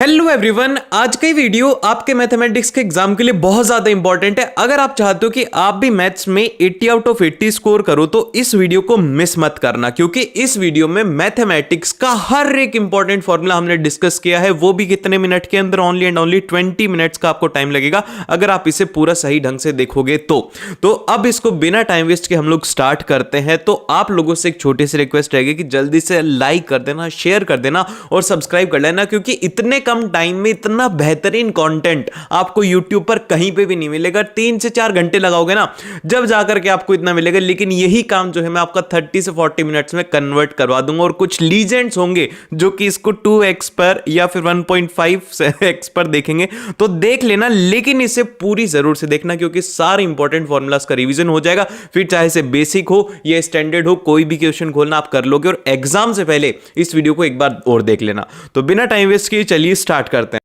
Hello everyone, आज का video आपके मैथमेटिक्स के एग्जाम के लिए बहुत ज्यादा इंपॉर्टेंट है। अगर आप चाहते हो कि आप भी मैथ्स में 80 आउट ऑफ 80 स्कोर करो तो इस वीडियो को मिस मत करना, क्योंकि इस वीडियो में मैथमेटिक्स का हर एक इंपॉर्टेंट फॉर्मूला हमने डिस्कस किया है, वो भी कितने मिनट के अंदर, ओनली एंड ओनली 20 मिनट्स का आपको टाइम लगेगा अगर आप इसे पूरा सही ढंग से देखोगे तो अब इसको बिना टाइम वेस्ट के हम लोग स्टार्ट करते हैं। तो आप लोगों से एक छोटी सी रिक्वेस्ट रहेगी कि जल्दी से लाइक कर देना, शेयर कर देना और सब्सक्राइब कर लेना, क्योंकि इतने कम टाइम में इतना बेहतरीन कंटेंट आपको YouTube पर कहीं पे भी नहीं मिलेगा। 3 से 4 घंटे लगाओगे ना, जब जाकर के आपको इतना मिलेगा, लेकिन यही काम जो है मैं आपका 30 से 40 मिनट्स में कन्वर्ट करवा दूंगा। और कुछ लीजेंड्स होंगे जो कि इसको 2x पर या फिर 1.5x पर देखेंगे, तो देख लेना, लेकिन इसे पूरी जरूर से देखना, क्योंकि सारे इंपॉर्टेंट फॉर्मूलाज का रिवीजन हो जाएगा। फिर चाहे से बेसिक हो या स्टैंडर्ड हो, कोई भी क्वेश्चन खोलना आप कर लोगे। और एग्जाम से पहले इस वीडियो को एक बार और देख लेना। तो बिना टाइम वेस्ट किए चलिए स्टार्ट करते हैं।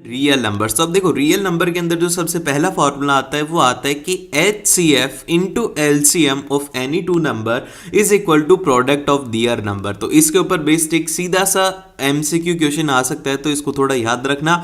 रियल नंबर, तो अब देखो रियल नंबर के अंदर जो सबसे पहला फॉर्मूला आता है वो आता है कि HCF into LCM of any two number is equal to product of their number. तो इसके ऊपर बेस्ड एक सीधा सा MCQ क्वेश्चन आ सकता है, तो इसको थोड़ा याद रखना।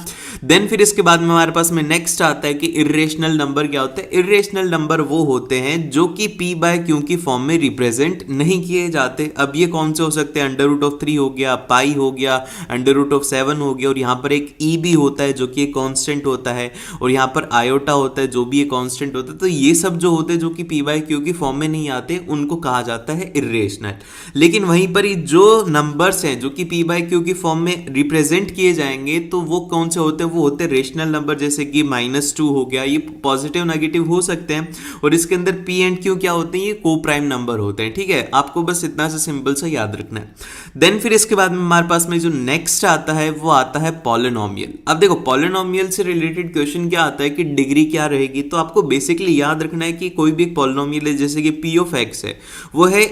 देन फिर इसके बाद में हमारे पास में नेक्स्ट आता है कि इर्रेशनल नंबर क्या होता है। इर्रेशनल नंबर वो होते हैं जो कि P बाय Q की फॉर्म में रिप्रेजेंट नहीं किए जाते। अब ये कौन से हो सकते हैं? √3 हो गया, पाई हो गया, √7 हो गया, और यहाँ पर एक E भी होता है जो कि एक कांस्टेंट होता है, और यहाँ पर आयोटा होता है जो भी एक कांस्टेंट होता है। तो ये सब जो होते हैं जो कि P बाय Q की फॉर्म में नहीं आते, उनको कहा जाता है इर्रेशनल। लेकिन वहीं पर ही जो नंबर्स हैं जो कि P बाय Q की फॉर्म में रिप्रेजेंट किए जाएंगे, तो वो कौन से होते हैं? वो होते हैं रेशनल नंबर, जैसे कि -2 हो गया। ये पॉजिटिव नेगेटिव हो सकते हैं, और इसके अंदर P एंड Q क्या होते हैं? ये को प्राइम नंबर होते हैं। ठीक है, आपको बस इतना सा सिंपल सा याद रखना है। देन फिर इसके बाद में हमारे पास में जो नेक्स्ट आता है वो आता है पॉलिनोमियल। अब देखो पॉलिनोमियल से रिलेटेड क्वेश्चन क्या आता है कि डिग्री क्या रहेगी। तो आपको बेसिकली याद रखना है कि कोई भी एक पॉलिनोमियल है, जैसे कि P ऑफ x है, वो है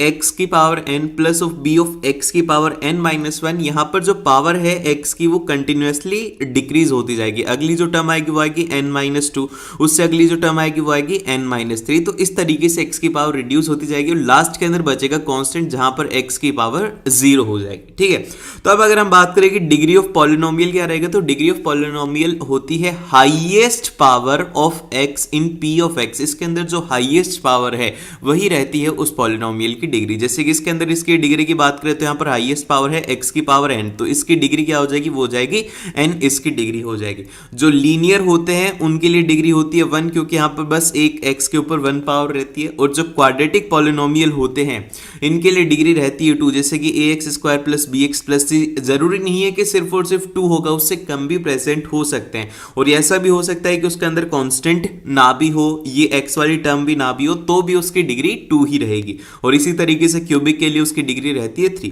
ax की power n plus of b of x की पावर n-1। यहाँ पर जो पावर है x की वो कंटिन्यूअसली डिक्रीज होती जाएगी। अगली जो टर्म आएगी वो आएगी n-2, उससे अगली जो टर्म आएगी वो आएगी n-3। तो इस तरीके से x की पावर रिड्यूस होती जाएगी, और लास्ट के अंदर बचेगा कांस्टेंट जहां पर x की पावर 0 हो जाएगी। ठीक है, तो अब अगर हम बात करें कि डिग्री ऑफ पॉलिनोमियल क्या रहेगा, तो डिग्री ऑफ पॉलिनोमियल होती है highest power of x in p of x। इसके अंदर जो हाईएस्ट पावर है वही रहती है उस पॉलिनोमियल की डिग्री। जैसे कि इसके अंदर इसकी डिग्री की बात करें तो यहाँ पर हाईएस्ट पावर है x की पावर n, तो इसकी डिग्री क्या हो जाएगी? वो हो जाएगी n, इसकी डिग्री हो जाएगी। जो लीनियर होते हैं उनके लिए डिग्री होती है 1, क्योंकि यहाँ पर बस एक x के ऊपर 1 पावर रहती है। और जो क्वाड्रेटिक पॉलिनोमियल होते हैं इनके लिए डिग्री रहती है 2, जैसे कि ax² plus bx plus c। जरूरी नहीं है कि सिर्फ और सिर्फ 2 होगा, उससे कम भी प्रेजेंट हो सकते हैं। और ऐसा भी हो सकता है कि उसके अंदर कांस्टेंट ना भी हो, ये x वाली टर्म भी ना भी हो, तो भी उसकी डिग्री 2 ही रहेगी। और इसी तरीके से क्यूबिक के लिए उसकी डिग्री रहती है 3।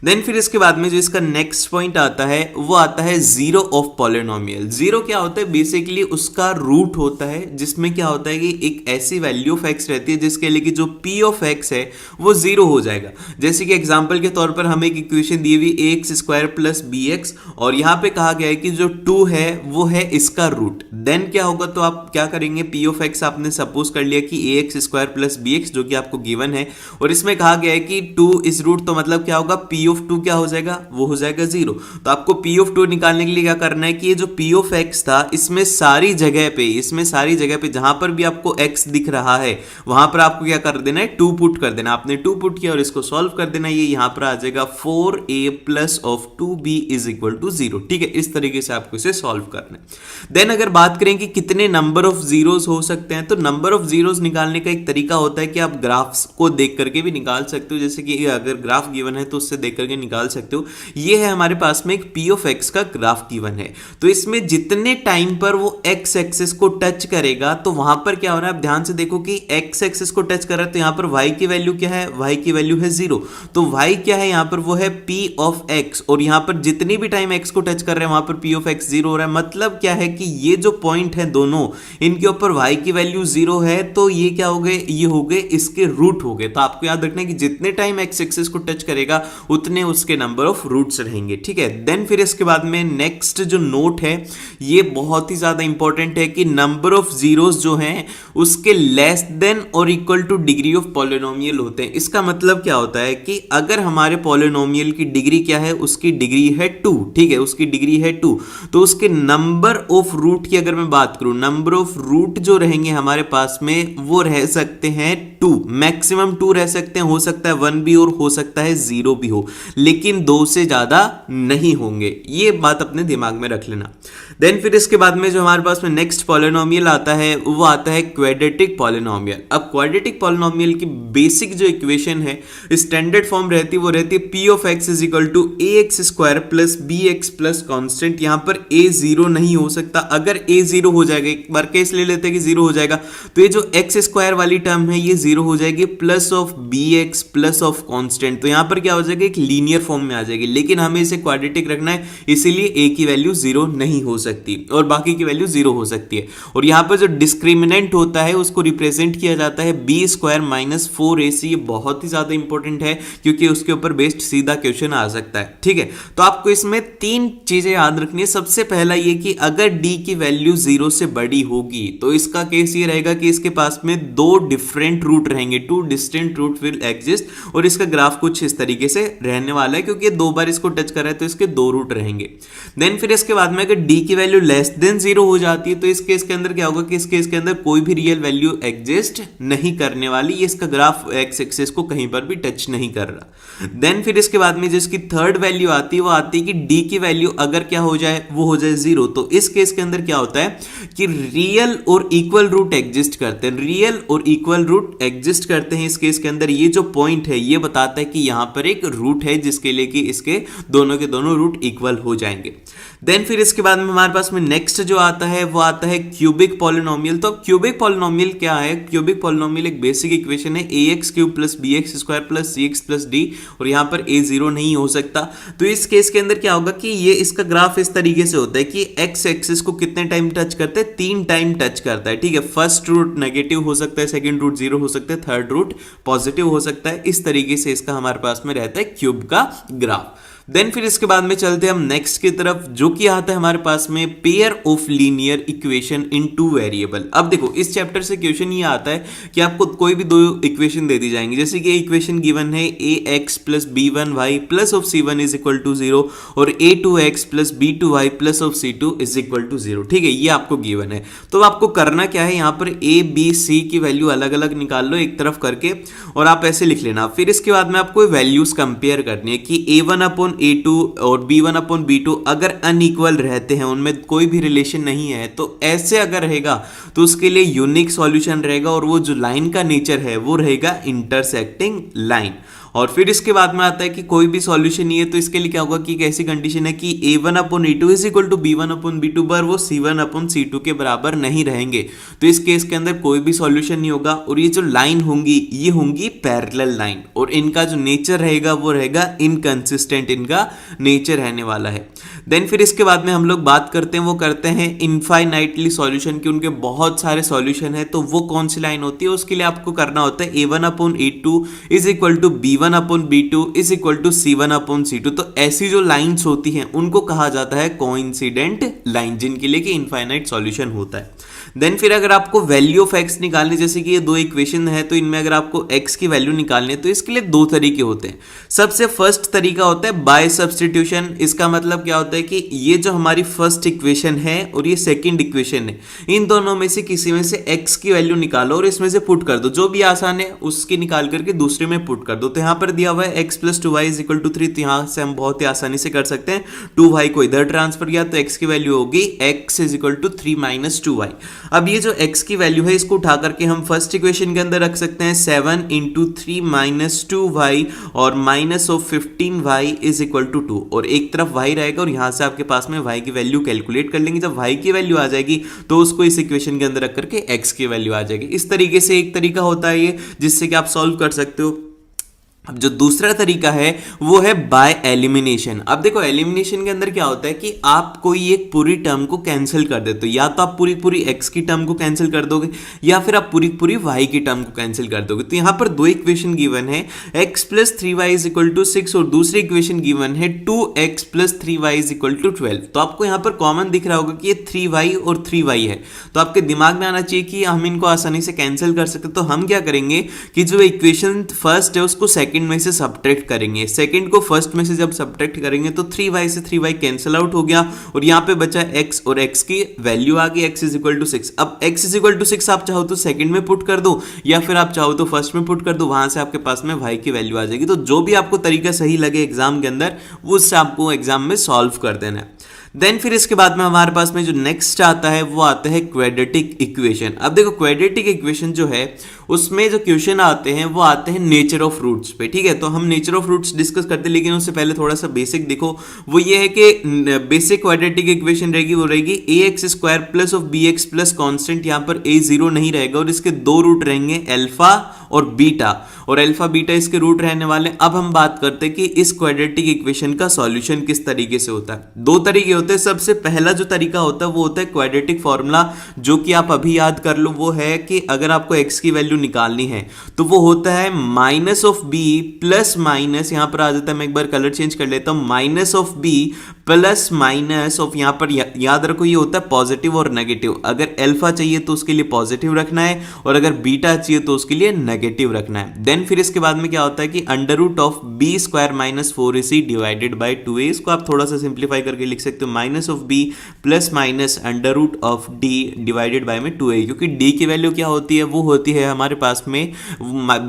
देन फिर इसके बाद में जो इसका नेक्स्ट पॉइंट आता है वो आता है जीरो ऑफ पॉलिनोमियल। जीरो क्या होता है? बेसिकली उसका रूट होता है, जिसमें क्या होता है कि एक ऐसी वैल्यू ऑफ x रहती है जिसके लिए कि जो p ऑफ x है वो 0 हो जाएगा। जैसे कि एग्जांपल के तौर पर हमें एक इक्वेशन दी हुई ax² प्लस bx, और यहाँ पे कहा गया है कि जो 2 है वो है इसका रूट। देन क्या होगा? तो आप क्या करेंगे? p ऑफ x आपने सपोज कर लिया कि ax² प्लस bx, जो कि आपको गिवन है, और इसमें कहा गया है कि 2 इस रूट, तो मतलब क्या होगा? p ऑफ 2 क्या हो जाएगा? वो हो जाएगा 0। तो आपको p ऑफ 2 निकालने के लिए क्या करना है कि ये जो p ऑफ x था, इसमें सारी जगह पे जहां पर भी आपको x दिख रहा है वहां पर आपको क्या कर देना है? 2 पुट कर देना। आपने 2 पुट किया और इसको सॉल्व कर देना। ये यहां पर आ जाएगा 4a plus of 2b is equal to 0। ठीक है, इस तरीके से आपको इसे सॉल्व करना है। देन अगर बात करें कि कितने नंबर ऑफ जीरोस हो सकते हैं, तो नंबर ऑफ जीरोस निकालने का एक तरीका होता है कि आप ग्राफ्स को देख करके भी निकाल सकते हो। जैसे कि अगर ग्राफ गिवन है तो उससे देख करके निकाल सकते हो। ये है हमारे पास में एक p ऑफ x का ग्राफ गिवन है, तो इसमें जितने टाइम पर वो x एक्सिस को टच करेगा, तो वहां पर क्या हो रहा है? आप ध्यान से देखो कि x एक्सिस को टच कर रहा है, तो यहां पर y की वैल्यू क्या है? y की वैल्यू है 0। तो y क्या है यहां पर? वो है p ऑफ x, और यहां पर जितनी भी टाइम x को टच कर रहे हैं वहां पर p of of x zero हो रहा है, मतलब क्या है कि ये जो पॉइंट है दोनों, इनके ऊपर y की वैल्यू जीरो है, तो ये क्या हो गए, ये हो गए इसके रूट हो गए। तो आपको याद रखना है कि जितने टाइम एक्स एक्सिस को टच करेगा उतने उसके नंबर ऑफ रूट्स रहेंगे, ठीक है। देन फिर इसके बाद में नेक्स्ट जो नोट है ये बहुत ही ज्यादा इंपॉर्टेंट है कि नंबर ऑफ जीरोस जो हैं उसके लेस देन और equal two degree of polynomial होते हैं। इसका मतलब क्या होता है कि अगर हमारे पॉलिनोमियल की डिग्री क्या है, उसकी डिग्री है 2, ठीक है, उसकी डिग्री है 2, तो उसके नंबर ऑफ रूट की अगर मैं बात करूं, नंबर ऑफ रूट जो रहेंगे हमारे पास में वो रह सकते हैं 2, मैक्सिमम 2 रह सकते हैं, हो सकता है 1 भी और हो सकता है 0 भी हो, लेकिन 2 से ज्यादा नहीं होंगे। ये बात अपने दिमाग में रख लेना। देन फिर इसके बाद में जो हमारे पास में नेक्स्ट पॉलिनोमियल आता है वो आता है क्वाड्रेटिक पॉलिनोमियल। अब क्वाड्रेटिक पॉलिनोमियल की बेसिक जो इक्वेशन है, स्टैंडर्ड फॉर्म रहती है, वो रहती है p of x is equal to a x square plus b x plus constant. यहां पर a 0 नहीं हो सकता, अगर a 0 हो जाएगा, एक बार केस ले लेते हैं कि 0 हो जाएगा, तो ये जो एक्स स्क्वायर वाली टर्म है ये 0 हो जाएगी, plus of b x plus of constant, तो यहां पर क्या हो जाएगा, एक लीनियर फॉर्म में आ जाएगी, लेकिन हमें इसे क्वाड्रेटिक रखना है, इसीलिए a की वैल्यू 0 नहीं हो सकती और बाकी की वैल्यू 0 हो सकती है। और यहां पर जो डिस्क्रिमिनेंट होता है उसको रिप्रेजेंट किया जाता है बी स्क्वायर माइनस 4ac। ये बहुत ही ज्यादा इंपॉर्टेंट है क्योंकि उसके ऊपर बेस्ड सीधा क्वेश्चन आ सकता है, ठीक है। तो आपको इसमें 3 चीजें याद रखनी है। सबसे पहला ये कि अगर d की वैल्यू 0 से बड़ी होगी तो इसका केस ये रहेगा कि इसके पास में 2 डिफरेंट रूट रहेंगे, 2 डिस्टिंक्ट रूट विल एग्जिस्ट, और इसका ग्राफ कुछ इस तरीके से रहने वाला है क्योंकि 2 बार इसको टच कर रहा है तो इसके 2 रूट रहेंगे। देन फिर इसके बाद में अगर d की वैल्यू लेस देन 0 हो जाती है तो इस केस के अंदर क्या होगा कि इस केस के अंदर कोई भी रियल वैल्यू एग्जिस्ट नहीं करने वाली, ये इसका ग्राफ एक्स एक्सिस को कहीं पर भी टच नहीं कर रहा। देन फिर इसके बाद में जिसकी थर्ड वैल्यू आती है वो आती है कि d की वैल्यू अगर क्या हो जाए, वो हो जाए 0, तो इस केस के अंदर क्या होता है कि रियल और इक्वल रूट एग्जिस्ट करते हैं, रियल और इक्वल रूट एग्जिस्ट करते हैं। इस केस के अंदर ये जो पॉइंट है ये बताता है कि यहां पर एक रूट है जिसके लिए कि इसके दोनों के दोनों रूट इक्वल हो जाएंगे। देन फिर इसके बाद में हमारे पास में नेक्स्ट जो आता है वो आता है क्यूबिक पॉलिनोमियल। तो क्यूबिक पॉलिनोमियल क्या है, क्यूबिक पॉलिनोमियल एक बेसिक इक्वेशन है ax cube plus bx square plus cx plus d, और यहाँ पर a 0 नहीं हो सकता। तो इस केस के अंदर क्या होगा कि ये इसका ग्राफ इस तरीके से होता है कि x एक्सिस को कितने टाइम टच करता है, 3 टाइम टच करता है, ठीक है। फर्स्ट रूट नेगेटिव हो सकता है, सेकंड रूट 0 हो सकता है, थर्ड रूट पॉजिटिव हो सकता है। इस तरीके से इसका हमारे पास में रहता है क्यूब का ग्राफ। देन फिर इसके बाद में चलते हैं हम नेक्स्ट की तरफ, जो कि आता है हमारे पास में pair of linear equation in 2 variable. अब देखो इस चैप्टर से क्वेश्चन ये आता है कि आपको कोई भी 2 इक्वेशन दे दी जाएंगी, जैसे कि इक्वेशन गिवन है ax plus b1y plus of c1 is equal to 0 और a2x plus b2y plus of c2 is equal to 0, ठीक है, ये आपको गिवन है। तो आपको करना क्या है, यहाँ पर a b c की वैल्यू अलग अलग निकाल लो एक तरफ करके, और आप ऐसे लिख लेना। फिर इसके बाद में आपको वैल्यूज कंपेयर करनी है कि a1 अपॉन a2 और b1 अपॉन b2 अगर अनइक्वल रहते हैं, उनमें कोई भी रिलेशन नहीं है, तो ऐसे अगर रहेगा तो उसके लिए यूनिक सॉल्यूशन रहेगा, और वो जो लाइन का नेचर है वो रहेगा इंटरसेक्टिंग लाइन। और फिर इसके बाद में आता है कि कोई भी सॉल्यूशन नहीं है, तो इसके लिए क्या होगा कि एक ऐसी कंडीशन है कि a1 upon e2 is equal to b1 upon b2 पर वो c1 अपॉन c2 के बराबर नहीं रहेंगे, तो इस केस के अंदर कोई भी सॉल्यूशन नहीं होगा। और ये जो लाइन होंगी ये होंगी पैरेलल लाइन, और इनका जो नेचर रहेगा वो रहेगा इनकंसिस्टेंट, इनका नेचर रहने वाला है। देन फिर इसके बाद में हम लोग बात करते हैं, वो करते हैं इनफाइनाइटली सॉल्यूशन की, उनके बहुत सारे सॉल्यूशन है, तो वो कौन सी लाइन होती है, उसके लिए आपको करना होता है a1 upon a2 is equal to b1 upon b2 is equal to c1 upon c2। तो ऐसी जो लाइंस होती हैं उनको कहा जाता है कोइंसिडेंट लाइन, जिनके लिए कि इनफाइनाइट सॉल्यूशन होता है। देन फिर अगर आपको वैल्यू ऑफ x निकालनी, जैसे कि ये 2 इक्वेशन है, तो इनमें अगर आपको x की वैल्यू निकालनी है तो इसके लिए 2 तरीके होते हैं। सबसे फर्स्ट तरीका होता है बाय सब्स्टिट्यूशन। इसका मतलब क्या होता है कि ये जो हमारी फर्स्ट इक्वेशन है और ये सेकंड इक्वेशन है, इन दोनों में से किसी में से x की वैल्यू निकालो और इसमें से पुट कर दो, जो भी आसान है उसकी निकाल करके दूसरे में पुट कर दो। तो यहाँ पर दिया हुआ है x plus 2y is equal to 3, तो यहाँ से हम बहुत ही आसानी से कर सकते हैं। 2y को इधर ट्रांसफर किया तो x की वैल्यू होगी x is equal to 3 minus 2y। अब ये जो x की वैल्यू है इसको उठा करके हम फर्स्ट इक्वेशन के अंदर रख सकते हैं, 7 इंटू 3 माइनस 2y और minus of 15y is equal to 2, और एक तरफ y रहेगा और यहां से आपके पास में y की वैल्यू कैलकुलेट कर लेंगे। जब y की वैल्यू आ जाएगी तो उसको इस इक्वेशन के अंदर रख करके x की वैल्यू आ जाएगी। इस तरीके से एक तरीका होता है ये, जिससे कि आप सॉल्व कर सकते हो। अब जो दूसरा तरीका है वो है बाय एलिमिनेशन। अब देखो एलिमिनेशन के अंदर क्या होता है कि आप कोई एक पूरी टर्म को कैंसिल कर देते हो, या तो आप पूरी पूरी x की टर्म को कैंसिल कर दोगे या फिर आप पूरी पूरी y की टर्म को कैंसिल कर दोगे। तो यहां पर दो इक्वेशन गिवन है, x plus 3y is equal to 6 और दूसरी इक्वेशन गिवन है 2x plus 3y is equal to 12। तो आपको यहां पर कॉमन दिख रहा होगा कि ये 3y और 3y है, तो आपके दिमाग में आना चाहिए कि हम इनको आसानी से कैंसिल कर सकते। तो हम क्या करेंगे कि जो इक्वेशन फर्स्ट है उसको सेकंड में से सब्ट्रैक्ट करेंगे, सेकंड को फर्स्ट में से जब सब्ट्रैक्ट करेंगे तो 3y से 3y कैंसिल आउट हो गया और यहां पे बचा x और x की वैल्यू आ गई x इज इक्वल टू 6। अब x इज इक्वल टू 6 आप चाहो तो सेकंड में पुट कर दो या फिर आप चाहो तो फर्स्ट में पुट कर दो, वहां से आपके पास में y की वैल्यू आ जाएगी। तो जो भी आपको तरीका सही लगे एग्जाम के अंदर उससे आपको एग्जाम में सॉल्व कर देना है। देन फिर इसके बाद में हमारे पास में जो नेक्स्ट आता है वो आता है क्वाड्रेटिक इक्वेशन। अब देखो क्वाड्रेटिक इक्वेशन जो है उसमें जो क्वेश्चन आते हैं वो आते हैं नेचर ऑफ रूट्स पे, ठीक है। तो हम नेचर ऑफ रूट्स डिस्कस करते हैं, लेकिन उससे पहले थोड़ा सा बेसिक देखो। वो ये है कि बेसिक क्वाड्रेटिक इक्वेशन रहेगी वो रहेगी ax square plus of bx plus constant, यहाँ पर a जीरो नहीं रहेगा और इसके दो रूट रहेंगे अल्फा और बीटा, और अल्फा बीटा इसके रूट रहने वाले। अब हम बात करते हैं कि इस क्वाड्रेटिक इक्वेशन का सॉल्यूशन किस तरीके से होता है। दो तरीके होते हैं। सबसे पहला जो तरीका होता है वो होता है क्वाड्रेटिक फॉर्मूला, जो कि आप अभी याद कर लो। वो है कि अगर आपको x की वैल्यू निकालनी है तो वो होता है minus of b plus minus, यहां पर आ जाता है, मैं एक बार कलर चेंज कर लेता हूं, minus of b plus minus of, यहां पर याद रखो ये होता है पॉजिटिव और नेगेटिव। अगर अल्फा चाहिए तो उसके लिए पॉजिटिव रखना है और अगर बीटा चाहिए तो उसके लिए नेगेटिव रखना है। देन फिर इसके बाद में क्या होता है कि under root of b square minus 4ac divided by 2a। इसको आप थोड़ा सा सिंप्लीफाई करके लिख सकते हो minus of b plus minus under root of d divided by में 2a, क्योंकि d की वैल्यू क्या होती है, वो होती है हमारे पास में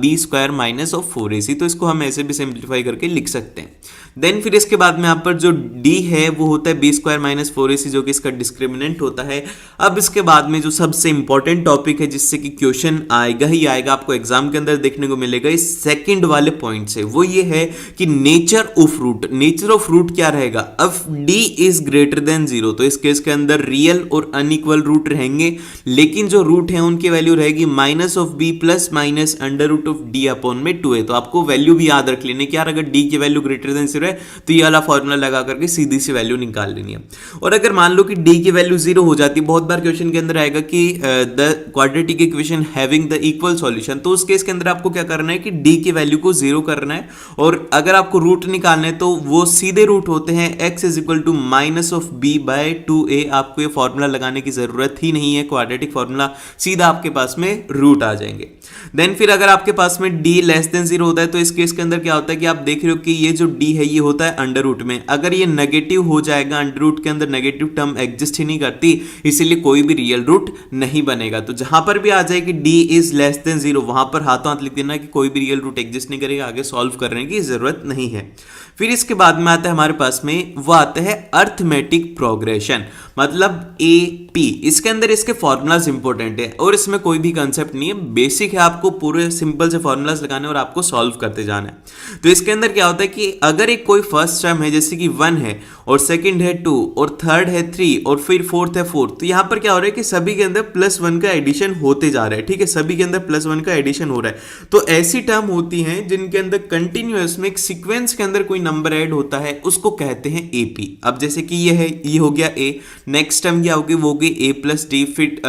b square minus of 4ac। तो इसको हम ऐसे भी सिंप्लीफाई करके लिख सकते हैं। देन फिर इसके बाद में यहाँ पर जो d है वो होता है b स्क्वायर माइनस 4ac, जो कि इसका डिस्क्रिमिनेंट होता है। अब इसके बाद में जो सबसे इंपॉर्टेंट टॉपिक है जिससे कि क्वेश्चन आएगा ही आएगा, आपको एग्जाम के अंदर देखने को मिलेगा इस सेकंड वाले पॉइंट से, वो ये है कि nature of root. Nature of root क्या रहेगा, अब d इज ग्रेटर देन 0, तो इस केस के अंदर रियल और अनइक्वल रूट रहेंगे, लेकिन जो रूट है उनकी वैल्यू रहेगी minus of b plus minus under root of d upon में 2a। तो आपको वैल्यू भी याद रख लेने की यार, अगर d की वैल्यू ग्रेटर देन 0 है तो ये वाला फॉर्मूला लगा करके सीधी सी वैल्यू निकाल लेनी है। और अगर मान लो कि d की वैल्यू 0 हो जाती है, बहुत बार क्वेश्चन के अंदर आएगा कि the quadratic equation having the equal solution, तो उस केस के अंदर आपको क्या करना है कि d की वैल्यू को 0 करना है। और अगर आपको रूट निकालने तो वो सीधे रूट होते हैं x is equal to minus of b by 2a। आपको ये फॉर्मूला लगाने की जरूरत ही नहीं है, क्वाड्रेटिक फॉर्मूला सीधा आपके पास में रूट आ जाएंगे। देन फिर अगर आपके पास में d लेस देन 0 होता है तो इस केस के अंदर क्या होता है कि आप देख रहे हो कि ये जो d है ये होता है अंडर रूट में। अगर ये नेगेटिव हो जाएगा, अंडर रूट के अंदर नेगेटिव टर्म एग्जिस्ट ही नहीं करती, इसीलिए कोई भी रियल रूट नहीं बनेगा। तो जहां पर भी आ जाए कि d इज लेस देन 0, वहां पर हाथों हाथ लिख देना कि कोई भी रियल रूट एग्जिस्ट नहीं करेगा, आगे सॉल्व करने की जरूरत नहीं है। फिर इसके बाद में आता है हमारे पास में वो आता है अर्थमेटिक प्रोग्रेशन, मतलब AP। इसके अंदर इसके फॉर्मूलाज इंपॉर्टेंट है और इसमें कोई भी कंसेप्ट नहीं है, बेसिक है, आपको पूरे सिंपल से फॉर्मूलाज लगाने और आपको सॉल्व करते जाना है। तो इसके अंदर क्या होता है कि अगर एक कोई फर्स्ट टर्म है जैसे कि 1 है और सेकंड है 2 और थर्ड है 3 और फिर फोर्थ है 4, तो यहां पर क्या हो रहा है कि सभी के अंदर +1 का एडिशन होते जा रहा है, ठीक है, सभी के अंदर +1 का एडिशन हो रहा है। तो ऐसी टर्म होती हैं जिनके अंदर कंटिन्यूअस में एक सीक्वेंस के अंदर कोई नंबर ऐड होता है, उसको कहते हैं AP। अब जैसे कि ये है, ये हो गया A, नेक्स्ट टर्म क्या होगी वो होगी a प्लस डी, फिर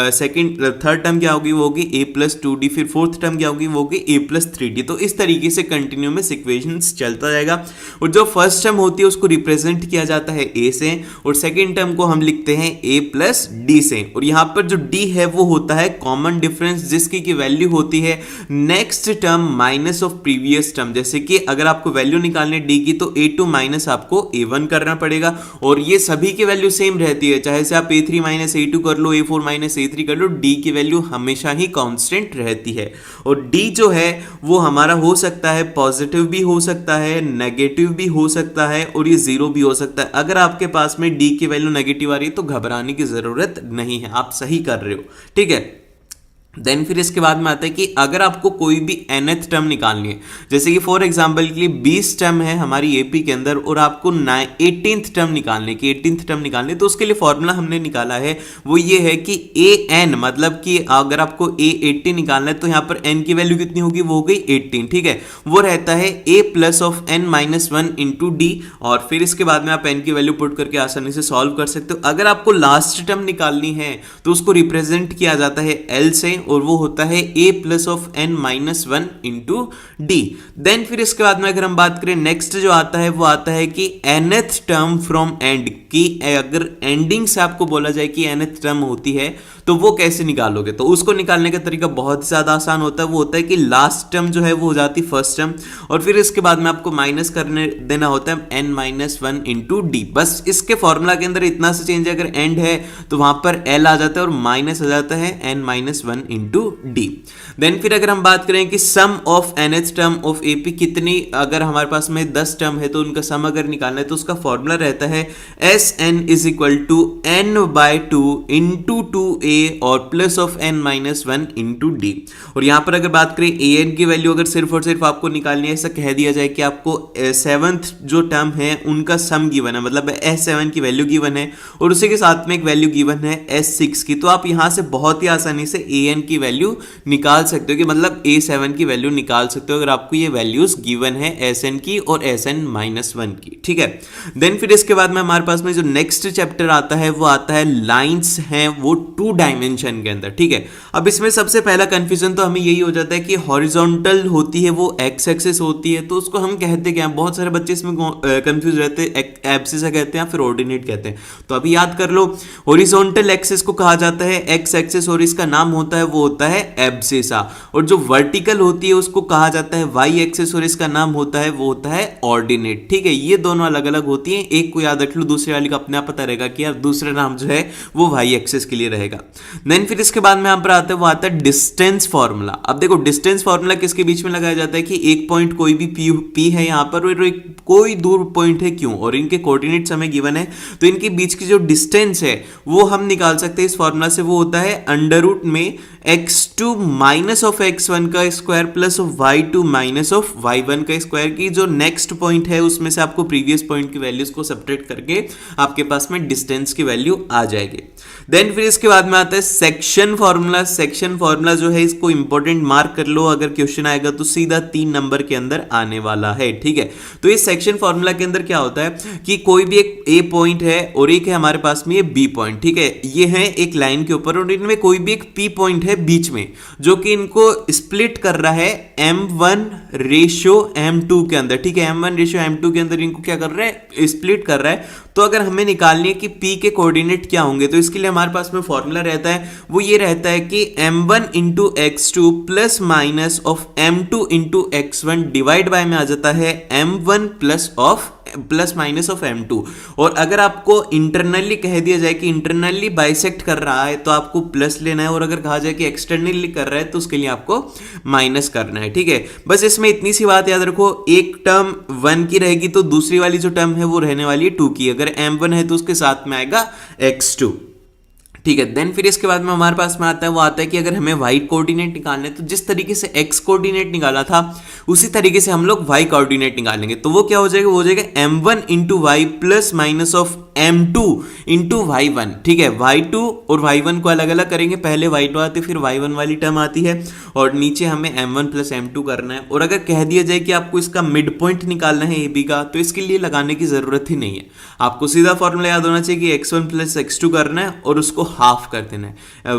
थर्ड टर्म क्या होगी वो होगी a प्लस 2d, फिर फोर्थ टर्म क्या होगी वो होगी a प्लस 3d। तो इस तरीके से कंटिन्यू में सिक्वेशंस चलता जाएगा और जो फर्स्ट टर्म होती है उसको रिप्रेजेंट किया जाता है a से और सेकेंड टर्म को हम लिखते हैं a प्लस d से। और यहाँ पर जो d है वो होता है कॉमन डिफरेंस, जिसकी की वैल्यू होती है next term minus of previous term. जैसे कि अगर आपको वैल्यू निकालने d की तो a2 माइनस आपको a1 करना पड़ेगा और ये सभी की वैल्यू सेम रहती है, चाहे से आप a3 माइनस a2 कर लो, a4 माइनस a3 कर लो, d की वैल्यू हमेशा ही कांस्टेंट रहती है। और d जो है वो हमारा हो सकता है पॉजिटिव भी हो सकता है, नेगेटिव भी हो सकता है और ये जीरो भी हो सकता है। अगर आपके पास में d की वैल्यू नेगेटिव आ रही है तो घबराने की जरूरत नहीं है, आप सही कर रहे हो, ठीक है। देन फिर इसके बाद में आता है कि अगर आपको कोई भी nth टर्म निकालनी है, जैसे कि फॉर एग्जांपल के लिए 20 टर्म है हमारी एपी के अंदर और आपको 18th टर्म निकालने की 18th टर्म निकालने, तो उसके लिए फॉर्मूला हमने निकाला है वो ये है कि an, मतलब कि अगर आपको a80 निकालना है तो यहाँ पर n की वैल्यू कितनी होगी, वो हो गई 18, ठीक है। वो रहता है a plus of n minus 1 into d, और फिर इसके बाद में आप n की वैल्यू पुट करके आसानी से सॉल्व कर सकते हो। अगर आपको लास्ट टर्म निकालनी है तो उसको रिप्रेजेंट किया जाता है l से, और वो होता है a plus of n minus 1 into D. Then फिर इसके बाद में अगर हम बात करें नेक्स्ट जो आता है वो आता है कि nth टर्म फ्रॉम एंड, की अगर एंडिंग से आपको बोला जाए कि nth टर्म होती है तो वो कैसे निकालोगे, तो उसको निकालने का तरीका बहुत ही ज्यादा आसान होता है। वो होता है कि लास्ट टर्म जो है वो हो जाती है फर्स्ट टर्म, और फिर इसके बाद में आपको माइनस करने देना होता है n माइनस 1 इंटू डी। बस इसके फॉर्मूला के अंदर इतना से चेंज है, अगर एंड है तो वहां पर l आ जाता है और माइनस आ जाता है n minus 1 into D. Then फिर अगर हम बात करें कि sum of nth term of AP कितनी, अगर हमारे पास में 10 टर्म है तो उनका सम अगर निकालना है तो उसका फॉर्मूला रहता है Sn is equal to n by 2 into 2a और plus of n minus 1 into d. और यहां पर अगर बात करें an की वैल्यू अगर सिर्फ और सिर्फ आपको निकालनी है, ऐसा कह दिया जाए कि आपको 7th जो टर्म है उनका सम गिवन है, मतलब S7 की वैल्यू गिवन है और उसी के साथ में एक वैल्यू गिवन है S6 की, तो आप यहां से बहुत ही आसानी से an की वैल्यू निकाल सकते हो कि मतलब A7 की वैल्यू निकाल सकते हो अगर आपको ये वैल्यूज गिवन है Sn की और Sn माइनस 1 की, ठीक है। देन फिर इसके बाद में हमारे पास में जो नेक्स्ट चैप्टर आता है वो आता है लाइंस हैं वो 2 डायमेंशन के अंदर, ठीक है। अब इसमें सबसे पहला कंफ्यूजन तो हमें यही हो जाता है कि हॉरिजॉन्टल होती है वो एक्स एक्सिस होती है, तो उसको हम कहते क्या हैं, बहुत सारे बच्चे इसमें कंफ्यूज रहते हैं, एब्सिसा कहते हैं या फिर ऑर्डिनेट कहते हैं। तो अभी याद कर लो, हॉरिजॉन्टल एक्सिस को कहा जाता है एक्स एक्सिस और इसका नाम होता है वो होता है एब्सिसा, और जो वर्टिकल होती है उसको कहा जाता है वाई एक्सिस और इसका नाम होता है वो होता है ऑर्डिनेट, ठीक है। ये दोनों अलग अलग होती हैं, एक को याद रख लो दूसरे वाली का अपने आप पता रहेगा कि यार दूसरा नाम जो है वो वाई एक्सिस के लिए रहेगा। देन फिर इसके बाद में यहाँ पर आता है वो आता है डिस्टेंस फार्मूला। अब देखो डिस्टेंस फार्मूला किसके बीच में लगाया जाता है कि एक पॉइंट कोई भी पी है यहाँ पर और एक कोई दूर पॉइंट है क्यों, और इनके कोऑर्डिनेट्स हमें गिवन है, तो इनके बीच की जो डिस्टेंस है वो हम निकाल सकते हैं इस फार्मूला से। वो होता है अंडर रूट में x2 माइनस ऑफ x1 का square plus of y2 minus of y1 का स्क्वायर की जो नेक्स्ट पॉइंट है उसमें से आपको प्रीवियस पॉइंट की वैल्यूज को सब्ट्रैक्ट करके आपके पास में डिस्टेंस की वैल्यू आ जाएगी। देन फिर इसके बाद में आता है सेक्शन फार्मूला। सेक्शन फार्मूला जो है इसको इंपॉर्टेंट मार्क कर लो, अगर क्वेश्चन आएगा तो सीधा 3 नंबर के अंदर आने वाला है, ठीक है। तो इस सेक्शन फार्मूला के अंदर क्या होता है कि कोई भी एक ए पॉइंट है और एक है हमारे पास में ये बी पॉइंट, ठीक है। ये है एक लाइन के ऊपर और इनमें कोई भी एक पी पॉइंट है बीच में जो कि इनको स्प्लिट कर रहा है m1 रेशियो m2 के अंदर, ठीक है। m1 रेशियो m2 के अंदर इनको क्या कर रहा है, स्प्लिट कर रहा है। तो अगर हमें निकालनी है कि p के कोऑर्डिनेट क्या होंगे, तो इसके लिए हमारे पास में फॉर्मूला रहता है वो ये रहता है कि m1 into x2 plus minus of m2 into x1 divide by में आ जाता है m1 plus minus of m2। और अगर आपको इंटरनली कह दिया जाए कि इंटरनली बाइसेक्ट कर रहा है तो आपको प्लस लेना है, और अगर कहा जाए कि एक्सटर्नली कर रहा है तो उसके लिए आपको माइनस करना है, ठीक है। बस इसमें इतनी सी बात याद रखो, एक टर्म 1 की रहेगी तो दूसरी वाली जो टर्म है वो रहने वाली है 2 की। अगर m1 है तो उसके साथ में आएगा x2, ठीक है। देन फिर इसके बाद में हमारे पास में आता है वो आता है कि अगर हमें y कोऑर्डिनेट निकालना है तो जिस तरीके से x कोऑर्डिनेट निकाला था उसी तरीके से हम लोग y कोऑर्डिनेट निकालेंगे। तो वो क्या हो जाएगा, वो हो जाएगा m1 into y plus minus of m2 into y1, ठीक है। y2 और y1 को अलग अलग करेंगे, पहले y2 आती है फिर y1 वाली टर्म आती है और नीचे हमें m1 प्लस m2 करना है। और अगर कह दिया जाए कि आपको इसका मिड पॉइंट निकालना है ab का, तो इसके लिए लगाने की जरूरत ही नहीं है, आपको सीधा फॉर्मूला याद होना चाहिए कि x1 प्लस x2 करना है और उसको हाफ कर देना है,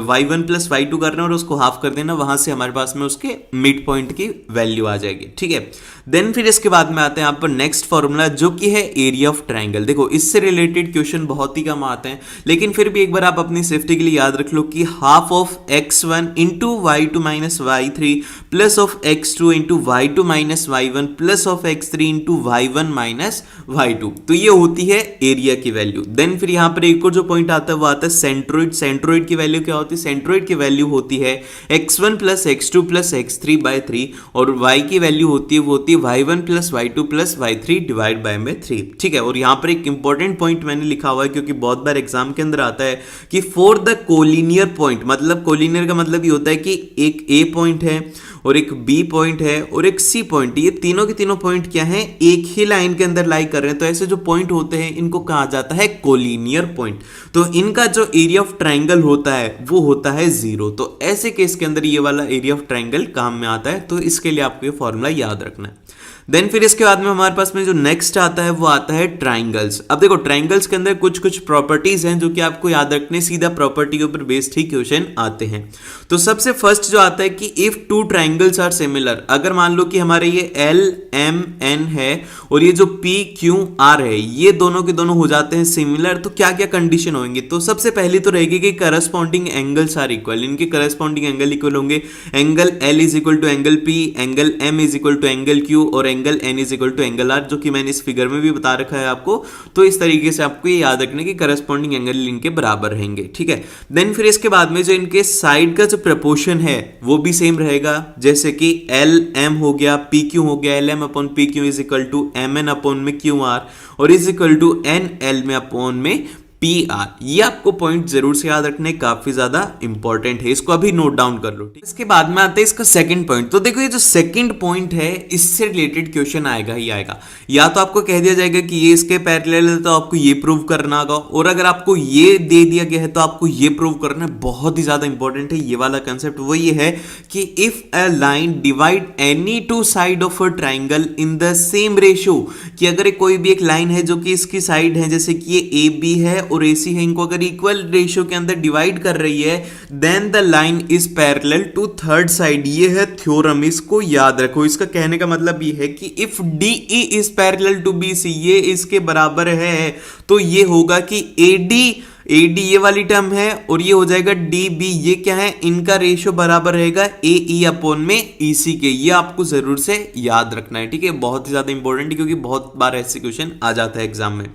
y1 प्लस y2 करना है और उसको हाफ कर देना, वहां से हमारे पास में उसके मिड पॉइंट की वैल्यू आ जाएगी, ठीक है। देन फिर इसके बाद में आते हैं यहाँ पर नेक्स्ट फॉर्मूला जो कि है एरिया ऑफ ट्राइंगल। देखो इससे रिलेटेड क्वेश्चन बहुत ही कम आते हैं, लेकिन फिर भी एक बार आप अपनी सेफ्टी के लिए याद रख लो कि half of x1 into y2 minus y3 plus of x2 into y2 minus y1 plus of x3 into y1 minus y2, तो ये होती है एरिया की वैल्यू। देन फिर यहाँ पर एक और जो पॉइंट आता है वो आता है सेंट्रोइड। सेंट्रोइड की वैल्यू क्या होती है, सेंट्रोइड की वैल्यू होती है x1 plus x2 plus x3 bye 3 और y की वैल्यू होती है वो होती है y1 plus y2 plus y3 divide by में 3, ठीक है। और यहाँ पर एक इंपॉर्टेंट पॉइंट मैंने लिखा हुआ है क्योंकि बहुत बार एग्जाम के अंदर आता है कि फॉर द कोलिनियर पॉइंट, मतलब कोलिनियर का मतलब ये होता है कि एक ए पॉइंट है और एक बी पॉइंट है और एक सी पॉइंट, ये तीनों के तीनों पॉइंट क्या हैं, एक ही लाइन के अंदर लाई कर रहे हैं। तो ऐसे जो पॉइंट होते हैं इनको कहा जाता है कोलिनियर पॉइंट। तो इनका जो एरिया ऑफ ट्राइंगल होता है वो होता है 0। तो ऐसे केस के अंदर ये वाला एरिया ऑफ ट्राइंगल काम में आता है। तो इसके लिए आपको ये फॉर्मूला याद रखना है। देन फिर इसके बाद में हमारे पास में जो नेक्स्ट आता है वो आता है ट्राइंगल्स। अब देखो ट्राइंगल्स के अंदर कुछ कुछ प्रॉपर्टीज हैं जो कि आपको याद रखने, सीधा प्रॉपर्टी के ऊपर बेस्ड ही क्वेश्चन आते हैं। तो सबसे फर्स्ट जो आता है कि if two triangles are similar, अगर मान लो कि हमारे ये एल एम एन है और ये जो पी क्यू आर है ये दोनों के दोनों हो जाते हैं सिमिलर, तो क्या क्या कंडीशन होंगे। तो सबसे पहली तो रहेगी कि करस्पॉन्डिंग एंगल्स आर इक्वल, इनके करस्पॉन्डिंग एंगल इक्वल होंगे। Angle L is equal to angle P, angle M is equal to angle Q और angle N is equal to angle R, जो कि मैंने इस फिगर में भी बता रखा है आपको। तो इस तरीके से आपको ये याद रखना कि करस्पॉन्डिंग एंगल इनके बराबर रहेंगे, ठीक है। देन फिर इसके बाद में जो इनके साइड का जो प्रपोर्शन है वो भी सेम रहेगा, जैसे कि एल एम हो गया, पी क्यू हो गया, L M upon P Q is equal to M N upon में क्यू आर और is equal to N L में अपॉन में पी आर। ये आपको पॉइंट जरूर से याद रखने, काफी ज्यादा इंपॉर्टेंट है, इसको अभी नोट डाउन कर लो। इसके बाद में आता है इसका सेकंड पॉइंट। तो देखो ये जो सेकंड पॉइंट है इससे रिलेटेड क्वेश्चन आएगा ही आएगा। या तो आपको कह दिया जाएगा कि ये इसके पैरेलल है तो आपको ये प्रूव करना होगा, और अगर आपको ये दे दिया गया है तो आपको ये प्रूव करना है। बहुत ही ज्यादा इंपॉर्टेंट है ये वाला कंसेप्ट। वो ये है कि if a line divide any two side of a triangle in the same ratio, कि अगर कोई भी एक लाइन है जो कि इसकी साइड है, जैसे कि ये ए बी है और AC है, इनको अगर इक्वल रेशियो के अंदर डिवाइड कर रही है, then the line is parallel to third side. ये है थ्योरम, इसको याद रखो। इसका कहने का मतलब ये है कि if DE is parallel to BC, ये इसके बराबर है, तो ये होगा कि AD ये वाली टर्म है और ये हो जाएगा DB, ये क्या है, इनका रेशियो बराबर रहेगा AE अपॉन में EC के। ये आपको जरूर से याद रखना है, ठीक है। बहुत ही ज्यादा इंपॉर्टेंट है क्योंकि बहुत बार ऐसे क्वेश्चन आ जाता है एग्जाम में।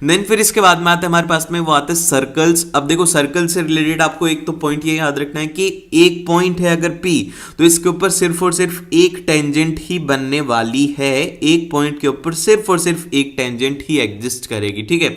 देन फिर इसके बाद में आता है हमारे पास में वो आते हैं सर्कल्स। अब देखो सर्कल से रिलेटेड आपको एक तो पॉइंट ये याद रखना है कि एक पॉइंट है अगर P, तो इसके ऊपर सिर्फ और सिर्फ एक टेंजेंट ही बनने वाली है। एक पॉइंट के ऊपर सिर्फ और सिर्फ एक टेंजेंट ही एग्जिस्ट करेगी, ठीक है।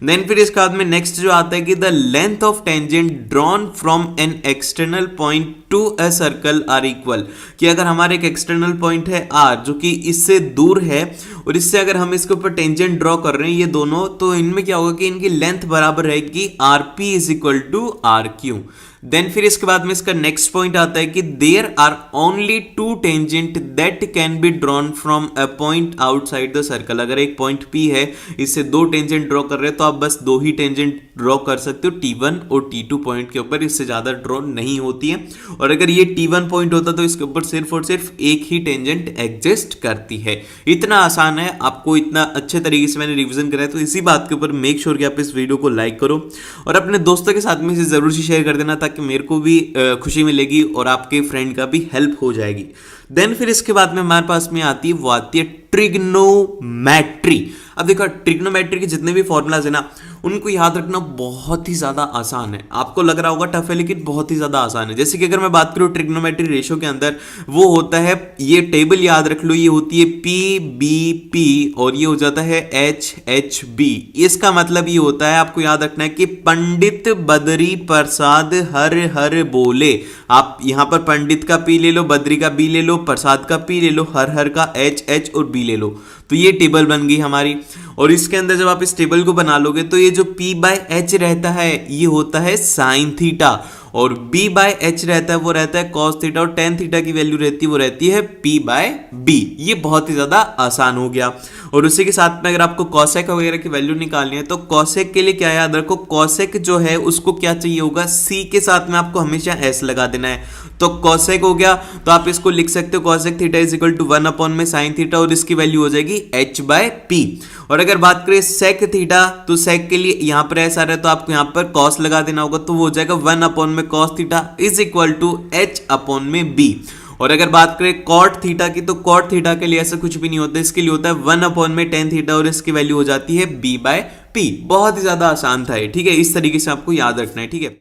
देन फिर इसके बाद में नेक्स्ट जो आता है कि the length of tangent drawn from an external point to a circle are equal, कि अगर हमारे एक एक्सटर्नल पॉइंट है R जो कि इससे दूर है और इससे अगर हम इसके ऊपर टेंजेंट ड्रॉ कर रहे हैं ये दोनों, तो इनमें क्या होगा कि इनकी लेंथ बराबर रहेगी RP is equal to RQ। Then फिर इसके बाद में इसका नेक्स्ट पॉइंट आता है कि there are only two tangent that can be drawn from a point outside the circle. अगर एक पॉइंट P है, इससे दो टेंजेंट ड्रॉ कर रहे हैं तो आप बस दो ही टेंजेंट ड्रॉ कर सकते हो, T1 और T2 पॉइंट के ऊपर, इससे ज्यादा ड्रॉ नहीं होती है। और अगर ये T1 पॉइंट होता तो इसके ऊपर सिर्फ और सिर्फ एक ही टेंजेंट एग्जिस्ट करती है। इतना आसान है, आपको इतना अच्छे तरीके से मैंने रिवीजन कराया। तो इसी बात के ऊपर मेक श्योर कि आप इस वीडियो को लाइक करो और अपने दोस्तों के साथ में इसे जरूर से शेयर कर देना, ताकि मेरे को भी खुशी मिलेगी और आपके फ्रेंड का भी हेल्प हो जाएगी। देन फिर इसके बाद में हमारे पास में आती है वो आती है ट्रिग्नोमेट्री। अब देखो ट्रिग्नोमेट्री के जितने भी फॉर्मूलाज है ना, उनको याद रखना बहुत ही ज्यादा आसान है। आपको लग रहा होगा टफ है, लेकिन बहुत ही ज्यादा आसान है। जैसे कि अगर मैं बात करूं ट्रिग्नोमेट्री रेशियो के अंदर, वो होता है, ये टेबल याद रख लो, ये होती है PBP और ये हो जाता है HHB। इसका मतलब ये होता है, आपको याद रखना है कि पंडित बद्री प्रसाद हर हर बोले। आप यहां पर पंडित का P ले लो, बद्री का B ले लो, प्रसाद का P ले लो, हर हर का H और B ले लो। तो ये टेबल बन गई हमारी। और इसके अंदर जब आप इस टेबल को बना लोगे तो ये जो P/H रहता है ये होता है साइन थीटा, और B/H रहता है वो रहता है कॉस थीटा, और टेन थीटा की वैल्यू रहती है वो रहती है P/B। ये बहुत ही ज्यादा आसान हो गया। और उसी के साथ में अगर आपको कॉसेक वगैरह की वैल्यू निकालनी है तो कॉसेक के लिए क्या याद रखो, कॉसेक जो है उसको क्या चाहिए होगा, C के साथ में आपको हमेशा S लगा देना है। तो कॉसेक हो गया, तो आप इसको लिख सकते हो cosec theta is equal to 1 upon में साइन थीटा, और इसकी वैल्यू हो जाएगी H/P। और अगर बात करें सेक थीटा, तो सेक के लिए यहां पर ऐसा रहा है तो आपको यहां पर कॉस लगा देना होगा, तो वो हो जाएगा 1 अपॉन में cos theta is equal to H upon में B। और अगर बात करें कॉट थीटा की, तो कॉट थीटा के लिए ऐसा कुछ भी नहीं होता, इसके लिए होता है 1 अपॉन में टेन थीटा, और इसकी वैल्यू हो जाती है B/P। बहुत ही ज्यादा आसान था ये, ठीक है। इस तरीके से आपको याद रखना है, ठीक है।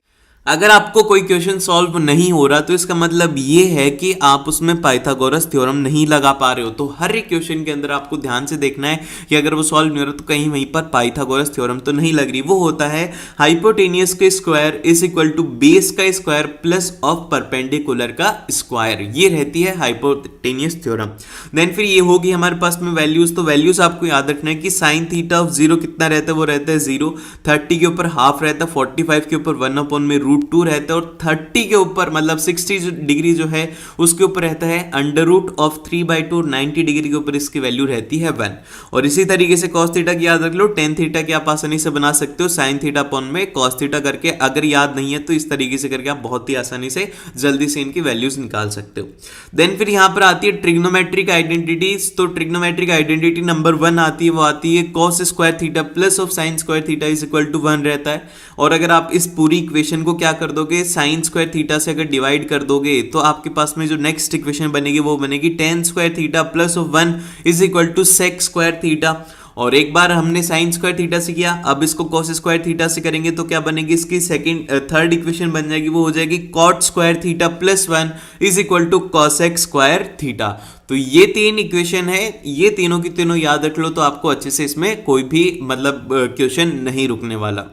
अगर आपको कोई क्वेश्चन सॉल्व नहीं हो रहा तो इसका मतलब ये है कि आप उसमें पाइथागोरस थ्योरम नहीं लगा पा रहे हो। तो हर एक क्वेश्चन के अंदर आपको ध्यान से देखना है कि अगर वो सॉल्व नहीं हो रहा तो कहीं वहीं पर पाइथागोरस थ्योरम तो नहीं लग रही। वो होता है हाइपोटेनियस का square is equal to base का स्क्वायर प्लस ऑफ परपेंडिकुलर का स्क्वायर, ये रहती है हाइपोटेनियस थ्योरम। देन फिर ये होगी हमारे पास में वैल्यूज। तो वैल्यूज आपको याद रखना है कि साइन थीटा ऑफ जीरो कितना रहता है, वो रहता है 0, 30 के ऊपर हाफ रहता है, 45 के ऊपर 1/√2 रहता है, और 30 के ऊपर मतलब 60 डिग्री जो है उसके ऊपर रहता है √3/2, 90 डिग्री के ऊपर इसकी वैल्यू रहती है 1। और इसी तरीके से cos थीटा की याद रख लो, tan थीटा की आप आसानी से बना सकते हो sin थीटा अपॉन में cos थीटा करके। अगर याद नहीं है तो इस तरीके से करके आप बहुत ही आसानी से जल्दी से इनकी वैल्यूज निकाल सकते हो। देन फिर यहां पर आती है ट्रिग्नोमेट्रिक आइडेंटिटीज। तो ट्रिग्नोमेट्रिक आइडेंटिटी नंबर 1 आती है, वो आती है cos square theta plus of sin square theta is equal to 1 रहता है। और अगर आप इस पूरी इक्वेशन को क्या कर दोगे, sin स्क्वायर थीटा से अगर डिवाइड कर दोगे तो आपके पास में जो नेक्स्ट इक्वेशन बनेगी वो बनेगी tan square theta plus of 1 is equal to sec square theta. और एक बार हमने sin स्क्वायर थीटा से किया, अब इसको cos स्क्वायर थीटा से करेंगे तो क्या बनेगी, इसकी थर्ड इक्वेशन बन जाएगी, वो हो जाएगी cot square theta plus 1 is equal to cosec square theta. तो ये 3 इक्वेशन है, ये तीनों की तीनों याद रख लो तो आपको अच्छे से इसमें कोई भी मतलब क्वेश्चन नहीं रुकने वाला।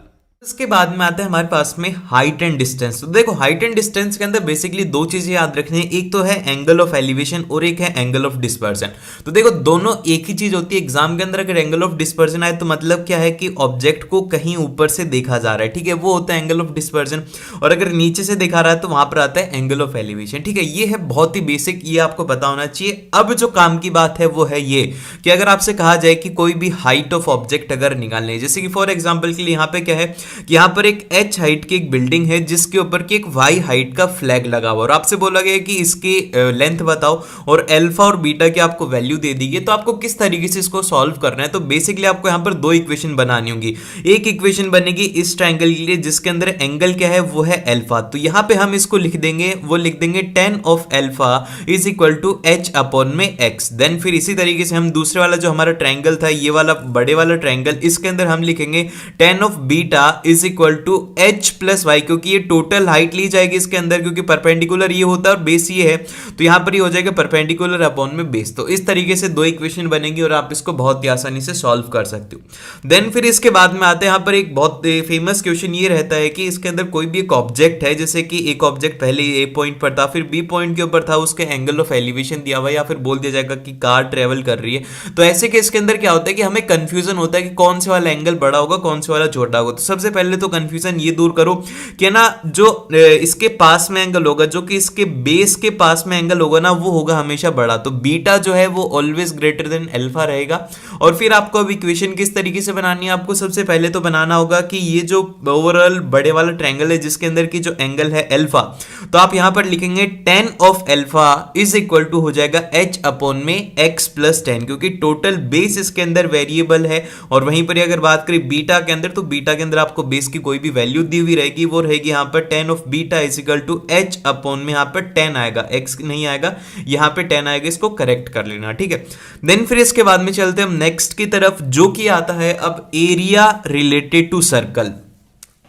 इसके बाद में आता है हमारे पास में हाइट एंड डिस्टेंस। तो देखो हाइट एंड डिस्टेंस के अंदर बेसिकली 2 चीजें याद रखनी है, एक तो है एंगल ऑफ एलिवेशन और एक है एंगल ऑफ डिस्पर्सन। तो देखो दोनों एक ही चीज होती है। एग्जाम के अंदर अगर एंगल ऑफ डिस्पर्सन आए तो मतलब क्या है कि ऑब्जेक्ट को कहीं ऊपर से देखा जा रहा है, ठीक है, वो होता है एंगल ऑफ डिस्पर्सन। और अगर नीचे से देखा रहा है तो वहां पर आता है एंगल ऑफ एलिवेशन, ठीक है। ये है बहुत ही बेसिक, ये आपको पता होना चाहिए। अब जो काम की बात है वो है ये कि अगर आपसे कहा जाए कि कोई भी हाइट ऑफ ऑब्जेक्ट अगर निकालनी है, जैसे कि फॉर एग्जाम्पल के लिए यहाँ पे क्या है कि यहाँ पर एक h हाइट की एक बिल्डिंग है जिसके ऊपर की एक y हाइट का फ्लैग लगा हुआ, और आपसे बोला गया कि इसकी लेंथ बताओ और अल्फा और बीटा की आपको वैल्यू दे दी है। तो आपको किस तरीके से इसको सॉल्व करना है, तो बेसिकली आपको यहाँ पर 2 इक्वेशन बनानी होंगी। एक इक्वेशन बनेगी इस ट्रायंगल के लिए जिसके अंदर एंगल क्या है, वो है अल्फा। तो यहाँ पे हम इसको लिख देंगे, वो लिख देंगे tan of alpha is equal to h upon में x। देन फिर इसी तरीके से हम दूसरे वाला जो हमारा ट्रायंगल था, ये वाला बड़े वाला ट्रायंगल, इसके अंदर हम लिखेंगे tan of beta is equal to h plus y, क्योंकि ये टोटल हाइट ली जाएगी इसके अंदर, क्योंकि परपेंडिकुलर ये होता है और बेस ये है, तो यहां पर ये हो जाएगा परपेंडिकुलर अपॉन में बेस। तो इस तरीके से 2 इक्वेशन बनेगी और आप इसको बहुत ही आसानी से सॉल्व कर सकते हो। देन फिर इसके बाद में आते हैं यहां पर एक बहुत फेमस क्वेश्चन ये रहता है कि इसके अंदर कोई भी एक ऑब्जेक्ट है, जैसे कि एक ऑब्जेक्ट पहले ए पॉइंट पर था, फिर बी पॉइंट के ऊपर था, उसके एंगल ऑफ एलिवेशन दिया हुआ, या फिर बोल दिया जाएगा कि कार ट्रेवल कर रही है। तो ऐसे केस के अंदर क्या होता है कि हमें कंफ्यूजन होता है कि कौन से वाला एंगल बड़ा होगा, कौन से वाला छोटा होगा। तो सबसे पहले तो कंफ्यूजन ये दूर करो कि ना जो इसके पास में एंगल होगा, जो कि इसके बेस के पास में एंगल होगा ना, वो होगा हमेशा बड़ा। तो बीटा जो है वो ऑलवेज ग्रेटर देन अल्फा रहेगा। और फिर आपको अब इक्वेशन किस तरीके से बनानी है, आपको सबसे पहले तो बनाना होगा कि ये जो ओवरऑल बड़े वाला ट्रायंगल है जिसके अंदर की जो एंगल है अल्फा, तो आप यहां पर लिखेंगे tan of alpha is equal to हो जाएगा h अपॉन में x प्लस 10, क्योंकि टोटल बेस इसके अंदर वेरिएबल है। और वहीं पर अगर बात करें बीटा के अंदर, तो बीटा के अंदर आपको बेस की कोई भी वैल्यू दी हुई रहेगी, वो रहेगी यहाँ पर tan of beta is equal to h upon में यहाँ पर 10 आएगा, x नहीं आएगा, यहाँ पे 10 आएगा, इसको करेक्ट कर लेना, ठीक है। देन फिर इसके बाद में चलते हैं हम नेक्स्ट की तरफ, जो कि आता है अब एरिया रिलेटेड टू सर्कल।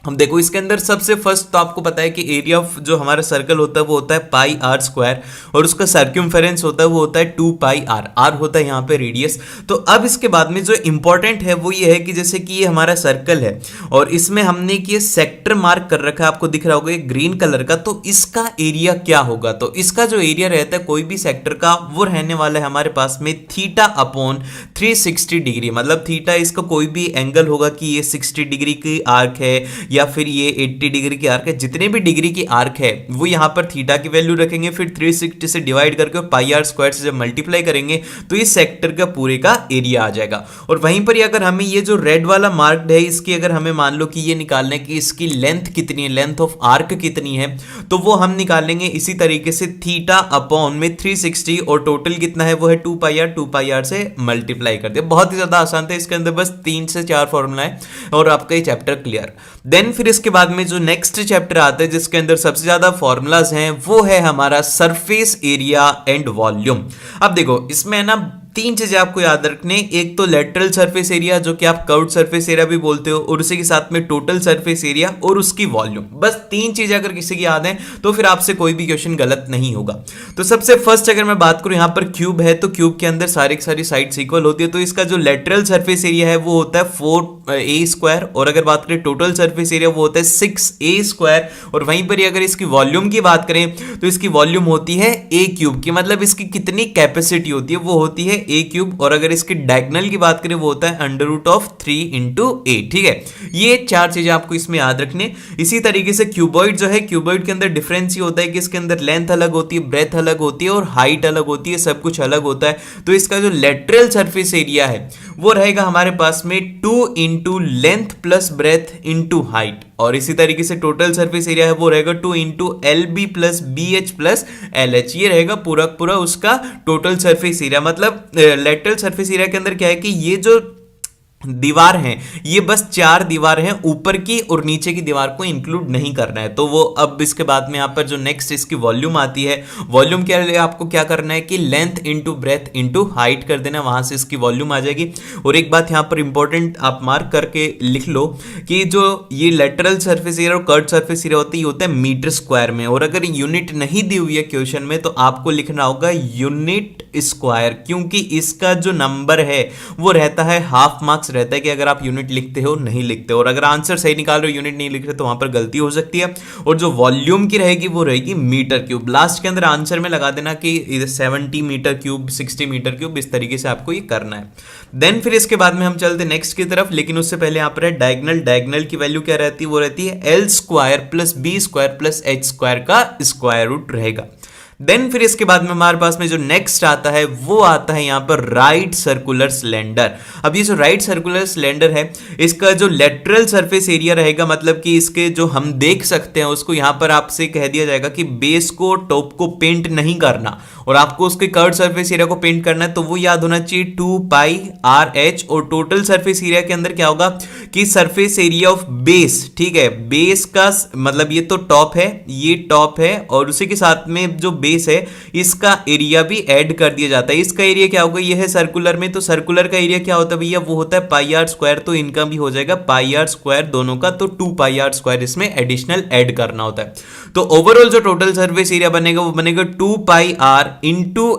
हम देखो इसके अंदर सबसे फर्स्ट तो आपको पता है कि एरिया ऑफ जो हमारा सर्कल होता है वो होता है पाई आर स्क्वायर, और उसका सर्क्यूमफेरेंस होता है वो होता है 2 पाई आर, आर होता है यहाँ पे रेडियस। तो अब इसके बाद में जो इंपॉर्टेंट है वो ये है कि जैसे कि ये हमारा सर्कल है और इसमें हमने ये सेक्टर मार्क कर रखा है, आपको दिख रहा होगा ये ग्रीन कलर का, तो इसका एरिया क्या होगा। तो इसका जो एरिया रहता है कोई भी सेक्टर का, वो रहने वाला है हमारे पास में थीटा अपॉन 360 डिग्री। मतलब थीटा इसका कोई भी एंगल होगा कि ये 60 डिग्री की आर्क है या फिर ये 80 डिग्री की आर्क है, जितने भी डिग्री की आर्क है वो यहाँ पर थीटा की वैल्यू रखेंगे, फिर 360 से डिवाइड करके पाई आर स्क्वायर से जब मल्टीप्लाई करेंगे तो इस सेक्टर का पूरे का एरिया आ जाएगा। और वहीं पर अगर हमें ये जो रेड वाला मार्क्ड है, इसकी अगर हमें मान लो कि ये निकालना है कि इसकी लेंथ कितनी है, लेंथ ऑफ आर्क कितनी है, तो वो हम निकालेंगे इसी तरीके से थीटा अपॉन में 360, और टोटल कितना है वो है 2 पाई आर से मल्टीप्लाई कर दिया। बहुत ही ज्यादा आसान था, इसके अंदर बस 3 से 4 फॉर्मूला है और आपका ये चैप्टर क्लियर। देन फिर इसके बाद में जो नेक्स्ट चैप्टर आता है जिसके अंदर सबसे ज्यादा फॉर्मूलाज हैं, वो है हमारा सरफेस एरिया एंड वॉल्यूम। अब देखो इसमें है ना तीन चीजें आपको याद रखने, एक तो लेटरल सरफेस एरिया जो कि आप कर्व्ड सरफेस एरिया भी बोलते हो, और उसी के साथ में टोटल सरफेस एरिया और उसकी वॉल्यूम। बस तीन चीजें अगर किसी की याद है तो फिर आपसे कोई भी क्वेश्चन गलत नहीं होगा। तो सबसे फर्स्ट अगर मैं बात करूं, यहां पर क्यूब है तो क्यूब के अंदर सारी सारी साइड्स इक्वल होती है, तो इसका जो लेटरल सरफेस एरिया है वो होता है 4a², और अगर बात करें टोटल सरफेस एरिया वो होता है 6a², और वहीं पर अगर इसकी वॉल्यूम की बात करें तो इसकी वॉल्यूम होती है a³ की, मतलब इसकी कितनी कैपेसिटी होती है वो होती है a³, और अगर इसकी डायगोनल की बात करें वो होता है √3 × a। ठीक है, ये चार चीजें आपको इसमें याद रखने। इसी तरीके से क्यूबॉइड जो है, क्यूबॉइड के अंदर डिफरेंस ये होता है कि इसके अंदर लेंथ अलग होती है, ब्रेथ अलग होती है और हाइट अलग होती है, सब कुछ अलग होता है। तो इसका जो लेटरल सरफेस एरिया है वो रहेगा हमारे पास में 2 × लेंथ प्लस ब्रेथ × हाइट, और इसी तरीके से टोटल सरफेस एरिया है वो रहेगा 2 × LB + BH + LH। ये रहेगा पूरा पूरा उसका टोटल सरफेस एरिया। मतलब लेटरल सरफेस एरिया के अंदर क्या है कि ये जो दीवार है ये बस चार दीवार हैं, ऊपर की और नीचे की दीवार को इंक्लूड नहीं करना है। तो वो अब इसके बाद में यहाँ पर जो नेक्स्ट इसकी वॉल्यूम आती है, वॉल्यूम के लिए आपको क्या करना है कि लेंथ × ब्रेथ × हाइट कर देना, वहां से इसकी वॉल्यूम आ जाएगी। और एक बात यहाँ पर इंपॉर्टेंट आप मार्क करके लिख लो कि जो ये लेटरल सरफेस एरिया और कर्व्ड सरफेस एरिया होता है ये होता है मीटर स्क्वायर में, और अगर यूनिट नहीं दी हुई है क्वेश्चन में तो आपको लिखना होगा यूनिट स्क्वायर, क्योंकि इसका जो नंबर है वो रहता है हाफ मार्क्स रहता है कि अगर आप यूनिट लिखते हो नहीं लिखते हो, और अगर आंसर सही निकाल रहे हो यूनिट नहीं लिख रहे तो वहां पर गलती हो सकती है। और जो वॉल्यूम की रहेगी वो रहेगी मीटर क्यूब। लास्ट के अंदर आंसर में लगा देना कि 70 मीटर क्यूब, 60 मीटर क्यूब, इस तरीके से आपको ये करना है। देन फिर इसके बाद में हम चलते नेक्स्ट की तरफ, लेकिन उससे पहले यहाँ पर है डायगोनल। डायगोनल की वैल्यू क्या रहती है, वो रहती है L² + B² + H² का स्क्वायर रूट रहेगा। देन फिर इसके बाद में हमारे पास में जो नेक्स्ट आता है वो आता है यहाँ पर राइट सर्कुलर सिलेंडर। अब ये जो राइट सर्कुलर सिलेंडर है इसका जो लेटरल सरफेस एरिया रहेगा, मतलब कि इसके जो हम देख सकते हैं उसको यहाँ पर आपसे कह दिया जाएगा कि बेस को, टॉप को पेंट नहीं करना और आपको उसके कर्व्ड सरफेस एरिया को पेंट करना है, तो वो याद होना चाहिए 2πRh। और टोटल सरफेस एरिया के अंदर क्या होगा कि सरफेस एरिया ऑफ बेस, ठीक है, बेस का मतलब ये तो टॉप है, ये टॉप है, और उसी के साथ में जो बेस है इसका एरिया भी ऐड कर दिया जाता है। इसका एरिया क्या होगा, यह है सर्कुलर में, तो सर्कुलर का एरिया क्या होता है भैया, वो होता है πr², तो इनका भी हो जाएगा πr² दोनों का, तो 2πr² इसमें एडिशनल ऐड करना होता है। तो ओवरऑल जो टोटल सरफेस एरिया बनेगा वो बनेगा 2πr ×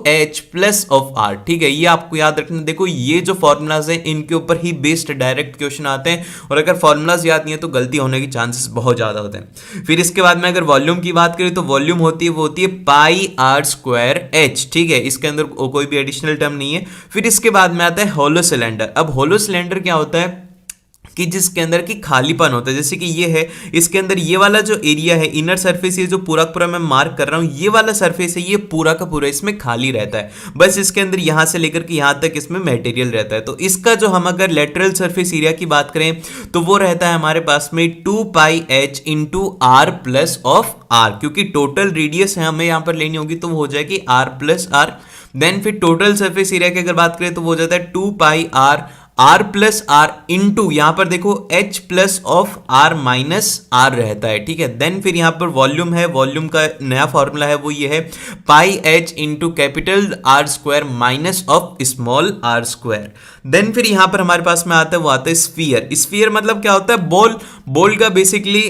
h + r। ठीक है, ये आपको याद रखना। देखो ये जो फॉर्मूलाज हैं इनके ऊपर ही बेस्ड डायरेक्ट क्वेश्चन आते हैं, और अगर फॉर्मूलाज याद नहीं है तो गलती होने के चांसेस बहुत ज्यादा होते हैं। फिर इसके बाद में अगर वॉल्यूम की बात करें तो वॉल्यूम होती है वो होती है πr²h। ठीक है, इसके अंदर कोई भी एडिशनल टर्म नहीं है। फिर इसके बाद में आता है होलो सिलेंडर। अब होलो सिलेंडर क्या होता है कि जिसके अंदर की खालीपन होता है, जैसे कि ये है, इसके अंदर ये वाला जो एरिया है, इनर सरफेस, ये जो पूरा पूरा मैं मार्क कर रहा हूं, ये वाला सरफेस है, ये पूरा का पूरा इसमें खाली रहता है, बस इसके अंदर यहां से लेकर के यहां तक इसमें मटेरियल रहता है। तो इसका जो हम अगर लेटरल सरफेस एरिया की बात करें तो वो रहता है हमारे पास में 2πh × r + r, क्योंकि टोटल रेडियस है हमें यहां पर लेनी होगी तो वो हो जाएगी r + r। देन फिर टोटल सरफेस एरिया की अगर बात करें तो वो हो जाता है 2πr r + r इंटू, यहां पर देखो h + ऑफ r - r रहता है। ठीक है, देन फिर यहां पर वॉल्यूम है, वॉल्यूम का नया फॉर्मूला है वो ये है πh × capital R² - of small r²। Then फिर यहां पर हमारे पास में आता है वो आता है स्फीयर। स्फीयर मतलब क्या होता है, बॉल। बॉल का basically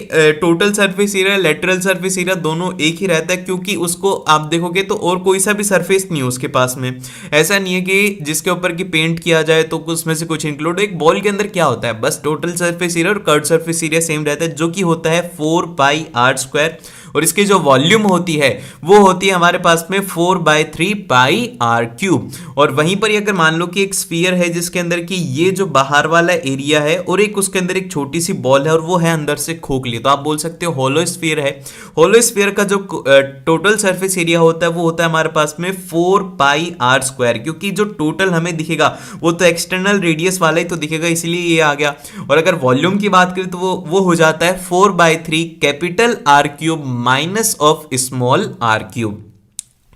total surface area, lateral surface area दोनों एक ही रहता है, क्योंकि उसको आप देखोगे तो और कोई सा भी सरफेस नहीं है उसके पास में। ऐसा नहीं है कि जिसके ऊपर की पेंट किया जाए तो उसमें से कुछ इंक्लूड। एक बॉल के अंदर क्या होता है, बस टोटल सरफेस एरिया और कर्व्ड सरफेस एरिया सेम रहता है, जो कि होता है 4πr², और इसकी जो वॉल्यूम होती है वो होती है हमारे पास में 4/3πr³। और वहीं पर अगर मान लो कि एक स्फीयर है जिसके अंदर कि ये जो बाहर वाला एरिया है और एक उसके अंदर एक छोटी सी बॉल है और वो है अंदर से खोखली, तो आप बोल सकते हो होलो स्फीयर है। होलो स्फीयर का जो टोटल सरफेस एरिया होता है वो होता है हमारे पास में 4πr², क्योंकि जो टोटल हमें दिखेगा वो तो एक्सटर्नल रेडियस वाला ही तो दिखेगा, इसलिए ये आ गया। और अगर वॉल्यूम की बात करें तो वो हो जाता है 4/3 capital R³ - of small r³।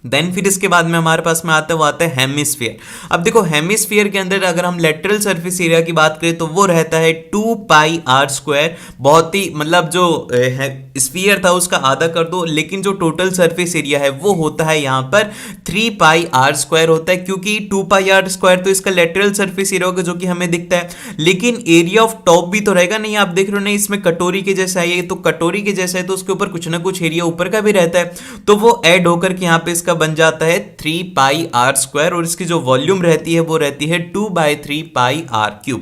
Then फिर इसके बाद में हमारे पास में आता है वो आता है हेमिस्फीयर। अब देखो हेमिस्फीयर के अंदर अगर हम लेटरल सरफेस एरिया की बात करें तो वो रहता है 2πr²। बहुत ही मतलब जो स्फीयर था उसका आधा कर दो, लेकिन जो टोटल सरफेस एरिया है वो होता है यहाँ पर 3πr² होता है, क्योंकि 2πr² तो इसका लेटरल सरफेस एरिया होगा जो कि हमें दिखता है, लेकिन एरिया ऑफ टॉप भी तो रहेगा नहीं। आप देख रहे हो ना इसमें कटोरी के जैसा है, ये तो कटोरी के जैसा है तो उसके ऊपर कुछ ना कुछ एरिया ऊपर का भी रहता है, तो वो ऐड होकर के यहाँ पे इसका बन जाता है 3πr²। और इसकी जो वॉल्यूम रहती है वो रहती है 2/3πr³।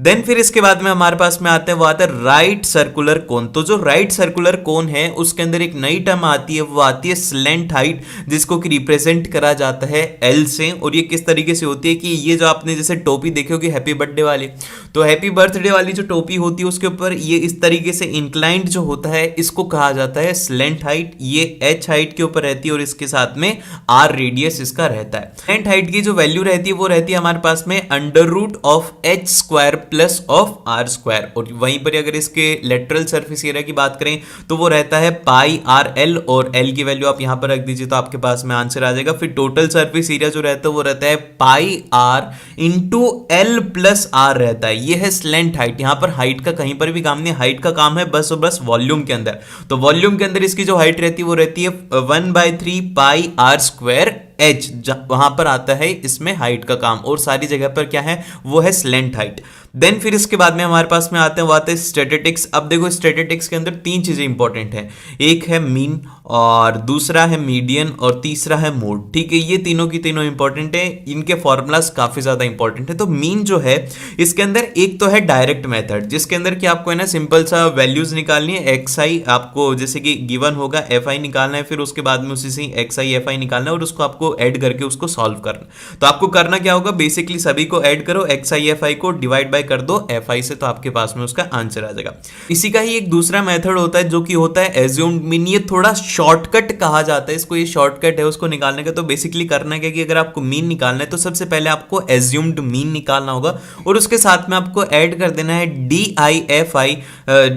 देन फिर इसके बाद में हमारे पास में आता है वो आता है राइट सर्कुलर कोन। तो जो राइट सर्कुलर कोन है उसके अंदर एक नई टर्म आती है, वो आती है स्लेंट हाइट, जिसको कि रिप्रेजेंट करा जाता है एल से। और ये किस तरीके से होती है कि ये जो आपने जैसे टोपी देखी होगी हैप्पी बर्थडे वाली, तो हैप्पी बर्थडे वाली जो टोपी होती है उसके ऊपर ये इस तरीके से इंक्लाइंड जो होता है इसको कहा जाता है स्लेंट हाइट। ये एच हाइट के ऊपर रहती है और इसके साथ में आर रेडियस इसका रहता है। स्लेंट हाइट की जो वैल्यू रहती है वो रहती है हमारे पास में √h² प्लस ऑफ r²। और वहीं पर अगर इसके लेटरल सरफेस एरिया की बात करें तो वो रहता है πrl, और l की वैल्यू आप यहां पर रख दीजिए तो आपके पास में आंसर आ जाएगा। फिर टोटल सरफेस एरिया जो रहता है वो रहता है πr × l+r रहता है। ये है स्लेंट हाइट। यहां पर हाइट का कहीं पर भी काम नहीं, हाइट का काम है बस और बस वॉल्यूम के अंदर। तो वॉल्यूम के अंदर इसकी जो हाइट रहती है वो रहती है 1/3πr²h, वहां पर आता है इसमें हाइट का काम, और सारी जगह पर क्या है वो है स्लेंट हाइट। देन फिर इसके बाद में हमारे पास में आते हैं वो आते हैं स्टैटिस्टिक्स। अब देखो स्टैटिस्टिक्स के अंदर तीन चीजें इंपॉर्टेंट है, एक है मीन और दूसरा है मीडियन और तीसरा है मोड। ठीक है, ये तीनों की तीनों इंपॉर्टेंट है, इनके फॉर्मूलाज काफी ज्यादा इंपॉर्टेंट है। तो मीन जो है इसके अंदर एक तो है डायरेक्ट मेथड, जिसके अंदर कि आपको है ना सिंपल सा वैल्यूज निकालनी है। xi आपको जैसे कि गिवन होगा fi निकालना है, फिर उसके बाद में उसी से xi fi निकालना है और उसको आपको ऐड करके उसको सॉल्व करना। तो आपको करना क्या होगा, बेसिकली सभी को ऐड करो, xi fi को डिवाइड बाय कर दो fi से, तो आपके पास में उसका आंसर आ जाएगा। इसी का ही एक दूसरा मेथड होता है जो कि होता है एज्यूम्ड मीन। ये थोड़ा शॉर्टकट कहा जाता है इसको, ये शॉर्टकट है उसको निकालने का। तो बेसिकली करना क्या कि अगर आपको मीन निकालना है तो सबसे पहले आपको एज्यूम्ड मीन निकालना होगा और उसके साथ में आपको ऐड कर देना है DIFI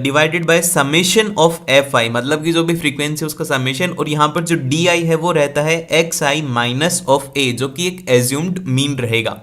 divided by summation of FI, मतलब कि जो भी फ्रीक्वेंसी उसका समेशन, और यहां पर जो DI है वो रहता है XI माइनस ऑफ A, जो कि एक एज्यूम्ड मीन रहेगा।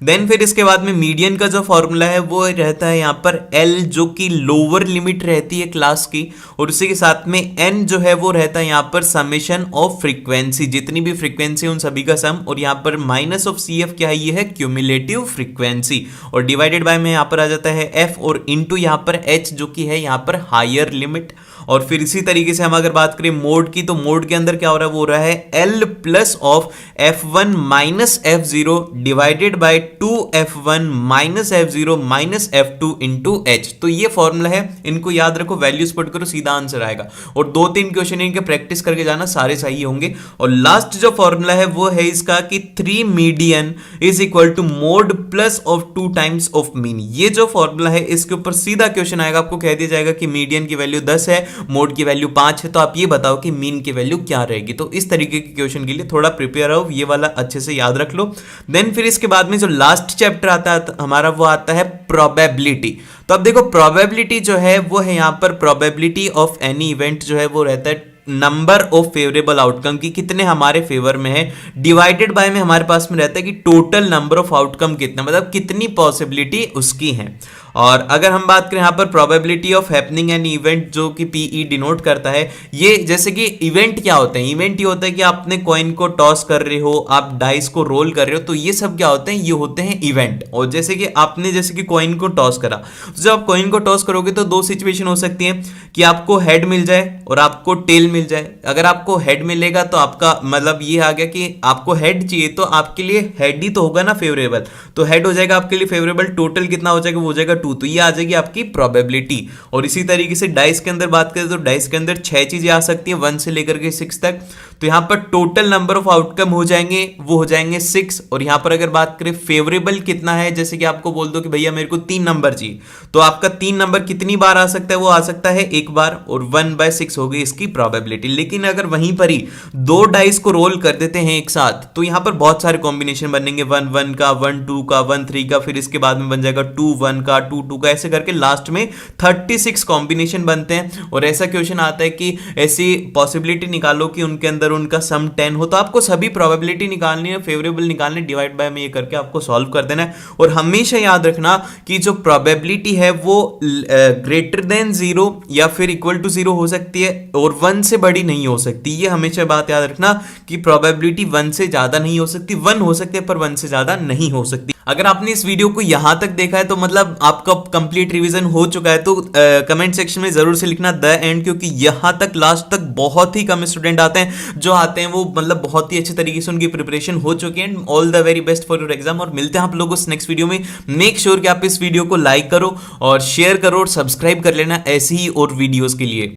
देन फिर इसके बाद में मीडियन का जो फॉर्मूला है वो रहता है यहाँ पर L, जो कि लोअर लिमिट रहती है क्लास की, और उसी के साथ में N जो है वो रहता है यहाँ पर समेशन ऑफ फ्रीक्वेंसी, जितनी भी फ्रीक्वेंसी उन सभी का सम, और यहाँ पर माइनस ऑफ CF क्या है, ये है क्यूमुलेटिव फ्रीक्वेंसी, और डिवाइडेड बाय में यहाँ पर आ जाता है F, और इनटू यहाँ पर H जो कि है यहाँ पर हायर लिमिट। और फिर इसी तरीके से हम अगर बात करें मोड की, तो मोड के अंदर क्या हो रहा है, वो हो रहा है L plus of F1 minus F0 divided by 2F1 minus F0 minus F2 into H। तो ये फॉर्मूला है, इनको याद रखो, वैल्यूज पुट करो, सीधा आंसर आएगा। और 2-3 क्वेश्चन इनके प्रैक्टिस करके जाना, सारे सही होंगे। और लास्ट जो फॉर्मूला है वो है इसका कि 3 median is equal to mode plus of 2 times of mean. ये जो फॉर्मूला है इसके ऊपर सीधा क्वेश्चन आएगा, आपको कह दिया जाएगा कि मीडियन की वैल्यू 10 है, मोड की वैल्यू 5 है, तो आप ये बताओ कि मीन की वैल्यू क्या रहेगी। तो इस तरीके के क्वेश्चन के लिए थोड़ा प्रिपेयर रहो, ये वाला अच्छे से याद रख लो। देन फिर इसके बाद में जो लास्ट चैप्टर आता है हमारा वो आता है प्रोबेबिलिटी। तो अब देखो प्रोबेबिलिटी जो है वो है यहाँ पर प्रोबेबिलिटी ऑफ एनी इवेंट जो है वो रहता है नंबर ऑफ फेवरेबल आउटकम की, कितने हमारे फेवर में है, डिवाइडेड बाय में हमारे पास में रहता है कि टोटल नंबर ऑफ आउटकम कितना, मतलब कितनी पॉसिबिलिटी उसकी है। और अगर हम बात करें यहाँ पर probability of happening an event, जो कि PE डिनोट करता है, ये जैसे कि इवेंट क्या होते हैं, इवेंट ये होता है कि आपने कॉइन को टॉस कर रहे हो, आप डाइस को रोल कर रहे हो, तो ये सब क्या होते हैं, ये होते हैं इवेंट। और जैसे कि आपने जैसे कि कॉइन को टॉस करा, तो जब आप कॉइन को टॉस करोगे तो 2 सिचुएशन हो सकती है कि आपको हेड मिल जाए और आपको टेल मिल जाए। अगर आपको हेड मिलेगा तो आपका मतलब ये आ गया कि आपको हेड चाहिए, तो आपके लिए हेड ही तो होगा ना फेवरेबल, तो हेड हो जाएगा आपके लिए फेवरेबल। टोटल कितना हो जाएगा, वो हो जाएगा 2, तो ये आ जाएगी आपकी प्रोबेबिलिटी। और इसी तरीके से डाइस के अंदर बात करें तो डाइस के अंदर 6 चीजें आ सकती है, 1 से लेकर के 6 तक। तो यहां पर टोटल नंबर ऑफ आउटकम हो जाएंगे, वो हो जाएंगे 6। और यहां पर अगर बात करें फेवरेबल कितना है, जैसे कि आपको बोल दो कि भैया मेरे को 3 नंबर चाहिए, तो आपका 3 नंबर कितनी बार आ सकता है, वो आ सकता है 1 बार, और 1/6 हो गई इसकी प्रोबेबिलिटी। लेकिन अगर वहीं पर ही 2 डाइस को रोल कर देते हैं एक साथ, तो यहां पर बहुत सारे कॉम्बिनेशन बनेंगे, 1-1 का, 1-2 का, 1-3 का, फिर इसके बाद में बन जाएगा 2-1 का, 2-2 का, ऐसे करके लास्ट में 36 कॉम्बिनेशन बनते हैं। और ऐसा क्वेश्चन आता है कि ऐसी पॉसिबिलिटी निकालो कि उनके अंदर उनका सम 10 हो, तो आपको सभी प्रोबेबिलिटी निकालनी है, फेवरेबल निकालने, डिवाइड बाय में ये करके आपको सॉल्व कर देना है। और हमेशा याद रखना कि जो प्रोबेबिलिटी है वो ग्रेटर देन 0 या फिर इक्वल टू 0 हो सकती है और 1 से बड़ी नहीं हो सकती। ये हमेशा बात याद रखना कि प्रोबेबिलिटी 1 से ज्यादा नहीं हो सकती, 1 हो सकती है पर 1 से ज्यादा नहीं हो सकती। अगर आपने इस वीडियो को यहां तक देखा है तो मतलब आपका कंप्लीट रिवीजन हो चुका है। तो कमेंट सेक्शन में जरूर से लिखना द एंड, क्योंकि यहां तक लास्ट तक बहुत ही कम स्टूडेंट आते हैं। जो आते हैं वो मतलब बहुत ही अच्छे तरीके से उनकी प्रिपरेशन हो चुकी है। And all the very best for your exam, और मिलते हैं आप लोगों को नेक्स्ट वीडियो में। मेक श्योर कि आप इस वीडियो को लाइक करो और शेयर करो और सब्सक्राइब कर लेना ऐसी ही और वीडियोस के लिए।